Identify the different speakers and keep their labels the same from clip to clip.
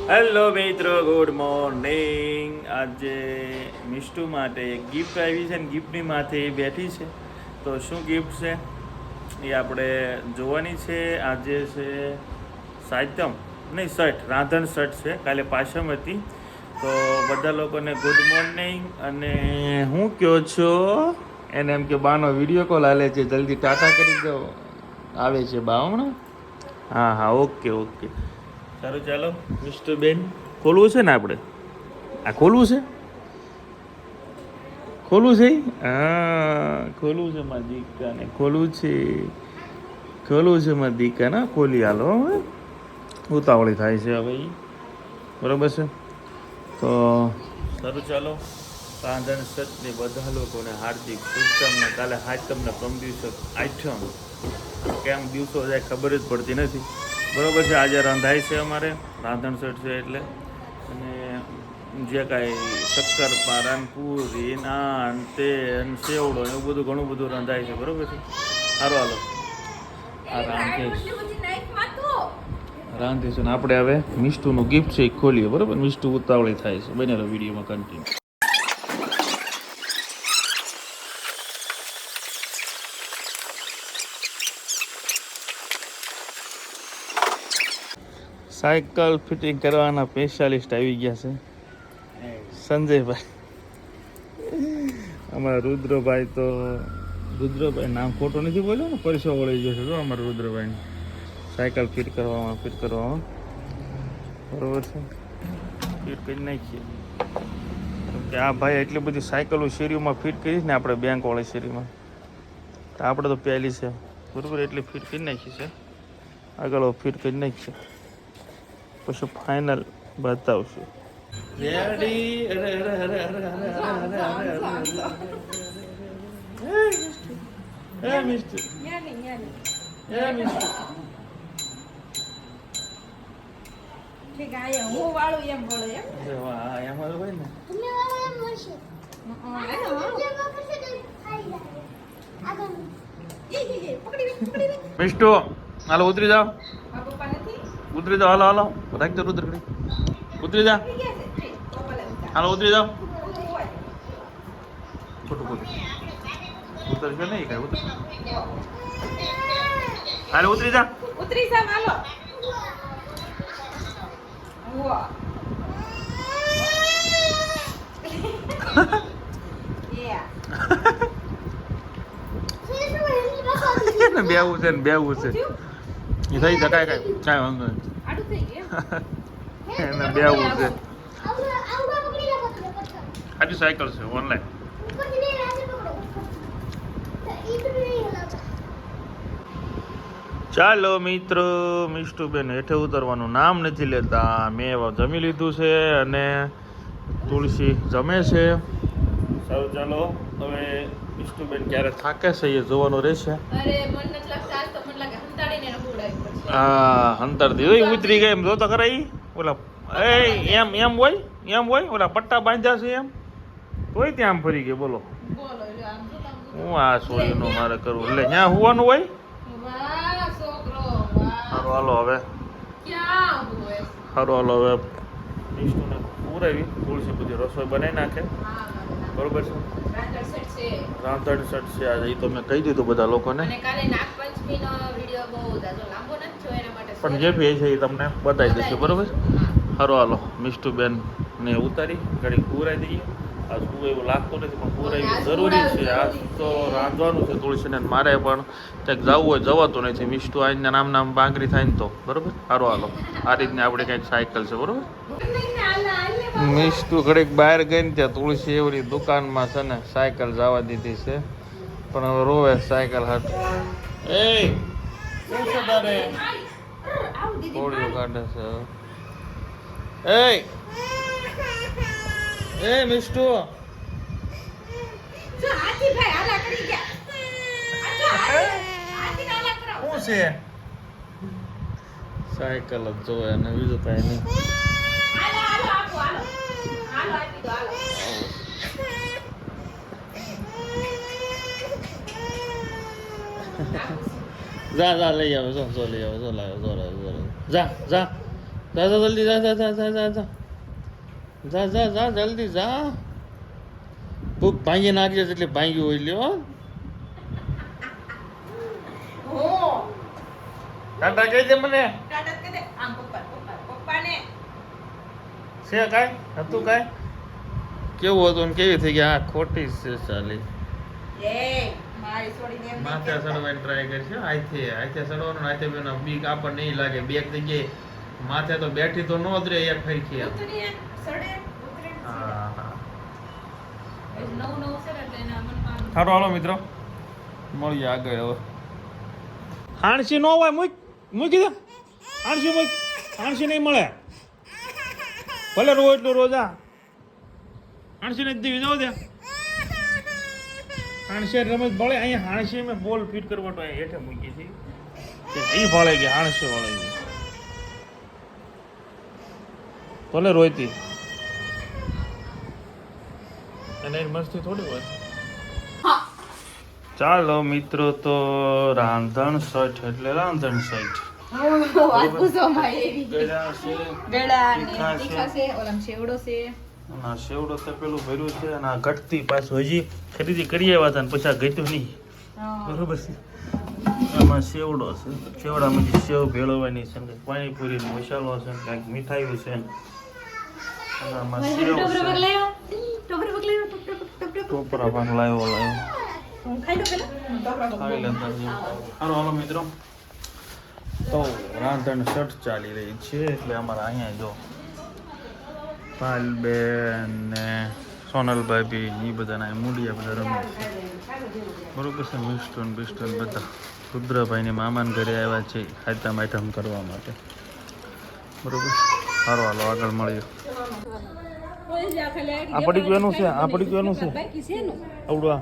Speaker 1: Hello મિત્રો, good morning. આજે મિષ્ટુ માટે એક ગિફ્ટ આવી છે ને ગિફ્ટની માથે એ બેઠી છે. તો શું ગિફ્ટ છે એ આપણે જોવાની છે. આજે છે સાયતમ નહીં, શર્ટ, રાંધણ શર્ટ છે. કાલે પાછમ હતી. તો બધા લોકોને ગુડ મોર્નિંગ. અને હું કહો છો એને એમ કે બાનો વિડીયો કોલ હાલે છે, જલ્દી ટાટા કરી દો. આવે છે બા હમણાં. હા હા, ઓકે ઓકે, સારું. ચાલો મિસ્ટર બેન, ખોલવું છે ને આપણે? આ ખોલવું છે, ખોલવું છે. હા, ખોલવું છે મારા દીકાને, ખોલવું છે, ખોલવું છે મારા દીકા. ના ખોલી હાલો, હવે ઉતાવળી થાય છે હવે બરાબર છે. તો સારું, ચાલો. રાંધણ સતની બધા લોકોને હાર્દિક શુભકામના. કાલે હાજ તમને કમ દિવસે આઠમ, કેમ દિવસો જાય ખબર જ પડતી નથી બરાબર છે. આજે રંધાય છે અમારે, રાંધણ સટ છે એટલે. અને જે કાંઈ શક્કર પારાન પૂરી નાન તે સેવડો એવું બધું ઘણું બધું રંધાય છે બરાબર છે. સારું, હાલો આ રાંધીશું ને આપણે હવે મિષ્ટુનું ગિફ્ટ છે એ ખોલીએ બરાબર. મિષ્ટુ ઉતાવળી થાય છે, બનેલો વિડીયોમાં કન્ટિન્યુ. સાયકલ ફિટિંગ કરવાના સ્પેશિયાલિસ્ટ આવી ગયા છે, સંજયભાઈ. અમારા રુદ્રભાઈ તો, રુદ્રભાઈ નામ ખોટો નથી બોલ્યો ને, પરસો વળી ગયો છે તો અમારા રુદ્રભાઈને સાયકલ ફિટ કરવામાં બરોબર છે. ફિટ કરી નાખીએ કે આ ભાઈ એટલી બધી સાયકલો શેરીઓમાં ફિટ કરીશ ને આપણે બેંકવાળી શેરીમાં, તો આપણે તો પહેલી છે બરાબર, એટલી ફિટ કરી નાખી છે. આગળ ફિટ કરી નાખીએ પછી ફાઇનલ બતાવશું. રેડી? અરે અરે અરે અરે અરે અરે મિસ્ટર,
Speaker 2: ઠીક આ હું વાળું એમ બોલો એમ.
Speaker 1: વાહ, એમાં હોય ને મિસ્ટુ, હાલો ઉતરી જાઓ, ઉતરી જાઓ, હાલો હાલો રાખજો રુદ્ર, ઉતરી જા, હાલો ઉતરી જાઓ. ખોટું ખોટું ઉતરશે નહીં કાંઈ, ઉતર, હાલો ઉતરી જા,
Speaker 2: ઉતરી જા હાલો.
Speaker 1: બેવું છે ને બેવું છે એ થઈ શકાય, કાંઈ કાંઈ વાંધો નહીં. એને બેવું છે. આજે સાયકલ છે ઓનલાઈન. ચાલો મિત્રો, મિષ્ટુબેન હેઠે ઉતરવાનું નામ નથી લેતા. મેં જમી લીધું છે અને તુલસી જમે છે. સારું, ચાલો હવે મિષ્ટુબેન ક્યારે થાકે છે એ જોવાનું રહેશે. હા, હંતાડતી હોય, ઉતરી ગઈ એમ જોતો ખરા. ઓલા એમ એમ હોય ઓલા પટ્ટા બાંધ્યા છે એમ, તોય ત્યાં આમ ફરી ગઈ. બોલો હું આ સોરીનું મારે કરવું, એટલે ત્યાં હોવાનું હોય. સારું હાલો હવે, સારું હાલો હવે મિષ્ટુને પૂરાવી, તુલસી બધી રસોઈ બનાવી નાખે બરોબર છે. રાંધણ સટ છે આજે, એ તો મેં કહી દીધું બધા લોકોને, પણ જે બી છે એ તમને બતાવી દઈશું બરોબર. સારું હાલો, મિષ્ટુબેન ને ઉતારી ઘડી પૂરાઈ દઈએ. આ શું એવું લાગતું નથી પણ પૂરાવી જરૂરી છે. આ તો રાંધવાનું છે તુલસીને, મારે પણ ક્યાંક જવું હોય જવાતું નથી. મિષ્ટુ આઈને નામ બાંગરી થાય ને તો બરોબર. સારું હાલો, આ રીતની આપણે કંઈક સાયકલ છે બરોબર. મિષ્ટુ ઘડીક બહાર ગઈ ને ત્યાં તુલસી એવડી દુકાનમાં છે ને સાયકલ જવા દીધી છે, પણ હવે રોવે સાયકલ હાટ. એ શું છે તારે? કોળીઓ કાઢે છે. એ મિષ્ટુ, શું છે? સાયકલ જ જોવે અને બીજું કાંઈ નહીં. જા જા લઈ આવે, જો લઈ આવે, જો લાવે, જો જા જા જા જા જલ્દી જા જા જા જા જા જા જા જા જા જલ્દી જા ભૂખ ભાંગી નાખજે એટલે ભાંગી હોય લ્યો
Speaker 2: હો
Speaker 1: ટાટા કહી દે મને
Speaker 2: ટાટા કહી દે આમ પપ્પાને
Speaker 1: છે કાંઈ હતું કાંઈ કેવું હતું ને કેવી થઈ ગયા આ ખોટી છે ચાલી
Speaker 2: એ મારી છોડીને એમ
Speaker 1: માથે ચડવાની ટ્રાય કરશે આથી ચડવાનું આથી બેનો બીક આપણને નહીં લાગે બે એક જગ્યાએ માથે તો બેઠી તો ન જ રે એક ફરખી એમ
Speaker 2: ઉતરીએ સડે ઉતરે
Speaker 1: હા હા
Speaker 2: નવું છે એટલે એના મનમાં
Speaker 1: સારું હાલો મિત્રો મળીએ આગળ હવે હાણસી નો હોય મૂકી દે હાણસી નહીં મળે ભલે રોજ એટલું રોજ આ હાણસી ને દીવી જાવ દે હાણસી રમત ભળે અહીંયા હાણસી મેં બોલ ફિટ કરવા તો હેઠે મૂકી હતી એ ભળે ગઈ હાણસી વળે ગઈ ભલે રોયતી અને એની મસ્તી થોડી હોય ચાલો મિત્રો તો રાંધણ સઠ એટલે રાંધણ સઠ
Speaker 2: વાત પૂછો માં એવી
Speaker 1: ગળા છે
Speaker 2: ગળા ને
Speaker 1: તીખા છે.
Speaker 2: તીખા છે ઓલામ શેવડો છે
Speaker 1: અને આ સેવડો તો પેલું ભર્યું છે અને આ ઘટતી પાછું હજી ખરીદી કરી આવ્યા હતા ને પછી આ ઘટ્યું નહીં બરોબર છે આમાં સેવડો છે સેવડામાંથી સેવ ભેળવવાની છે ને પાણીપુરી મસાલો છે ને કાંઈક મીઠાઈઓ છે ને અને આમાં સેવ છે ટોપરા ભાગ લાવ્યો ખાઈ લેતા છીએ. સારું હાલો મિત્રો તો રાંધણ સઠ ચાલી રહી છે એટલે અમારા અહીંયા જો પાલબેન ને સોનલભાઈ બી એ બધાના મૂડિયા બધા રમે છે બરોબર છે મિસ્ટોન બિસ્ટોન બધા રુદ્રભાઈને મામાને ઘરે આવ્યા છે આઈટમ આઈટમ કરવા માટે બરોબર સારું હાલો આગળ મળીએ આ પડી ગયું એનું છે આ પડી ગયું એનું છે આવડું આ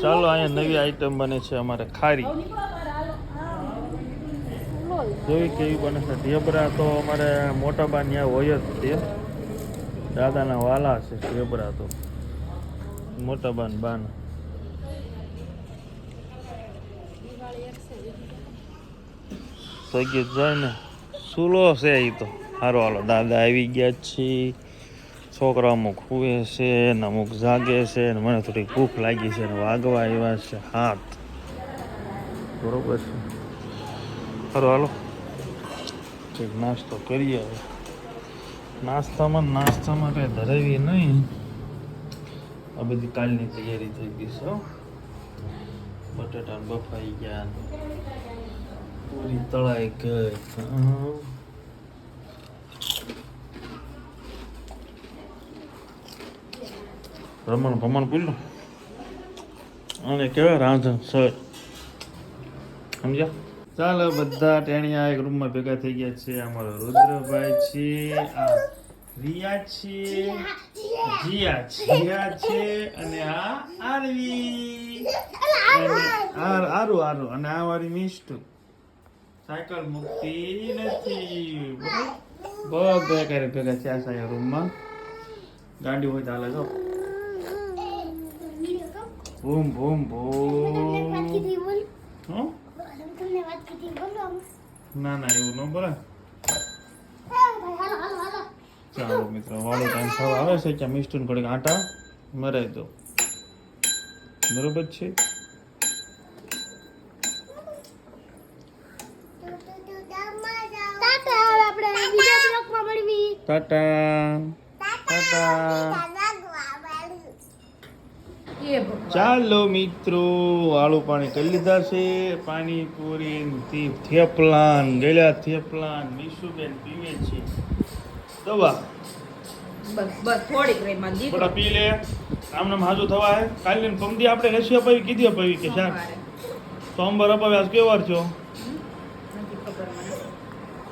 Speaker 1: ચાલો અહીંયા નવી આઈટમ બને છે અમારે ખારી જોઈ કેવી બને છે ઢેબરા તો અમારે મોટા બા ત્યાં હોય જ તે દાદાના વાલા છે ઢેબરા તો મોટા બાન બાન સગી જાય ને સુલો છે એ તો સારો હાલો દાદા આવી ગયા છે છોકરા અમુક હુએ છે ને અમુક જાગે છે ને મને થોડી ભૂખ લાગી છે ને વાગવા આવ્યા છે હાથ બરોબર છે સારું હાલો કંઈક નાસ્તો કરીએ હવે નાસ્તામાં કંઈ ધરાવી નહીં આ બધી કાલની તૈયારી થઈ ગઈ છે હો. બટાટા બફાઈ ગયા પૂરી તળાઈ ગઈ ભમણ પીલું અને કેવા રાંધણ સર સમજ્યા ચાલો બધા ટેણિયા એક રૂમમાં ભેગા થઈ ગયા છે અમારો રુદ્રભાઈ છે આ રિયા છે જીયા છે અને આ આરવી અને આરું અને આ વાળી મિસ્ટુ સાયકલ મૂકતી નથી બધા કરે ભેગા થયા છે રૂમમાં ગાડી હોય તો હાલે જો બૂમ બૂમ બૂમ હં? ના એવું ન બોલે ચાલો મિત્રો વાળો ટાઈમ થવા આવે છે ત્યાં મિસ્ટુન ઘડીક આટા મરાઈ દો બરોબર છે ટાટા ટાટા ચાલો મિત્રો આળુ પાણી કરી લીધા છે પાણીપુરી થેપલાન ગયેલા થેપલાન મીશુબેન પીવે છે દવા
Speaker 2: બસ થોડીક રહી માં દીકરો
Speaker 1: થોડા પી લે આમને હાજુ થવા હે કાલની પમદી આપણે રસી અપાવી કીધી અપાવી કે શાક સોમવાર અપાવી આજ કેવો વાર થયો
Speaker 2: નથી ખબર મને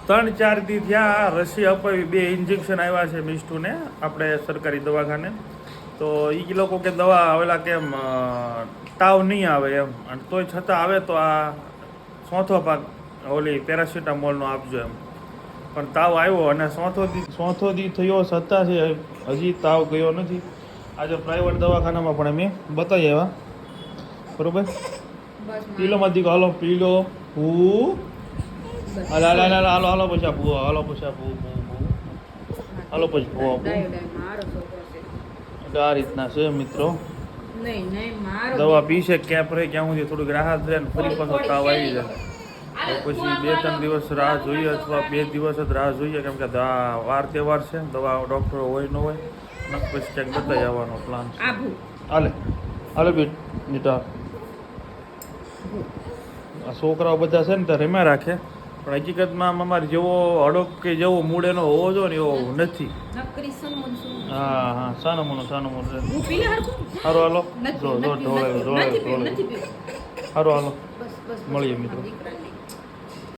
Speaker 1: 3-4 દી થયા રસી અપાવી 2 ઇન્જેક્શન આવ્યા છે મિસ્ટુને આપણે સરકારી દવાખાને તો એ લોકો કે દવા આવેલા કેમ તાવ નહીં આવે એમ અને તોય છતાં આવે તો આ ચોથો ભાગ ઓલી પેરાસિટામોલનો આપજો એમ પણ તાવ આવ્યો અને ચોથો દી થયો છતાં છે હજી તાવ ગયો નથી આજે પ્રાઇવેટ દવાખાનામાં પણ અમે બતાવી આવ્યા બરોબર
Speaker 2: બસ
Speaker 1: પીલોમાંથી હાલો પીલો હું હાલો હાલો હાલો હાલો હાલો પછી આપવું હાલો પછી આપવું હાલો પછી ભૂવા આપવું
Speaker 2: ડાયો ડાયો મારો છોકરો છે.
Speaker 1: એટલે આ રીતના છે મિત્રો
Speaker 2: નહીં નહીં મારો
Speaker 1: દવા પીશે ક્યાં ફરે ક્યાં સુધી થોડુંક રાહત રહે ને ફરી પાછો તાવ આવી જાય તો પછી 2-3 દિવસ રાહ જોઈએ અથવા 2 દિવસ જ રાહ જોઈએ કેમ કે વાર તહેવાર છે દવા ડૉક્ટરો હોય ન હોય નક પછી ક્યાંક બતાવી આવવાનો પ્લાન છે
Speaker 2: આભું
Speaker 1: હાલે હાલે બેટ નીતા આ છોકરાઓ બધા છે ને તો રમ્યા રાખે પણ હકીકતમાં અમારે જેવો હડક કે જેવો મૂડ એનો હોવો જોઈએ ને એવો નથી
Speaker 2: નકરી સનમન સુન
Speaker 1: હા હા સાનો મોનો
Speaker 2: હું પીલે હરખું
Speaker 1: સારું હાલો
Speaker 2: નથી
Speaker 1: જો જો
Speaker 2: નથી
Speaker 1: ઢોળાયું
Speaker 2: નથી
Speaker 1: ઢોળાયું
Speaker 2: પીવું,
Speaker 1: ઢોળાયું
Speaker 2: નથી પીવું.
Speaker 1: સારું હાલો
Speaker 2: બસ બસ
Speaker 1: મળીએ
Speaker 2: બસ,
Speaker 1: મિત્રો.
Speaker 2: દીકરા